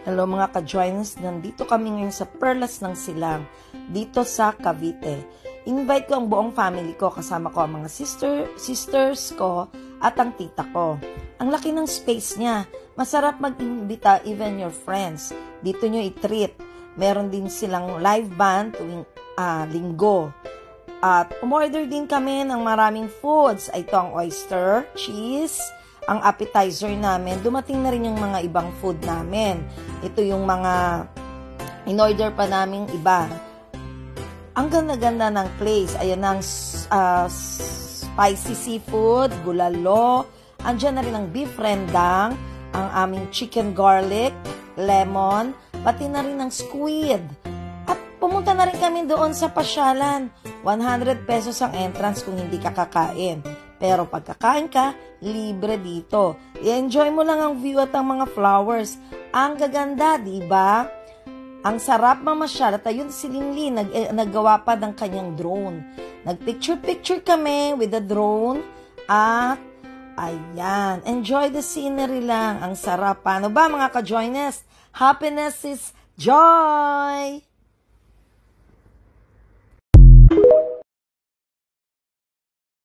Hello mga ka-joiners, nandito kami ngayon sa Perlas ng Silang, dito sa Cavite. Invite ko ang buong family ko, kasama ko ang mga sisters ko at ang tita ko. Ang laki ng space niya, masarap mag-imbita even your friends. Dito nyo i-treat. Meron din silang live band tuwing linggo. At umorder din kami ng maraming foods. Ito ang oyster, cheese, ang appetizer namin. Dumating na rin yung mga ibang food namin. Ito yung mga in-order pa naming iba. Ang ganda-ganda ng place. Ayan ang spicy seafood, bulalo. Andiyan na rin ang beef rendang, ang aming chicken garlic, lemon, pati na rin ang squid. At pumunta na rin kami doon sa pasyalan. 100 pesos ang entrance kung hindi ka kakain. Pero pag kakain ka, libre dito. I-enjoy mo lang ang view at ang mga flowers. Ang gaganda, di ba? Ang sarap mamasyal. At ayun si Linlin, naggawa pa ng kanyang drone. Nagpicture-picture kami with the drone. At ayan, enjoy the scenery lang. Ang sarap. Paano ba mga ka-joiners? Happiness is joy!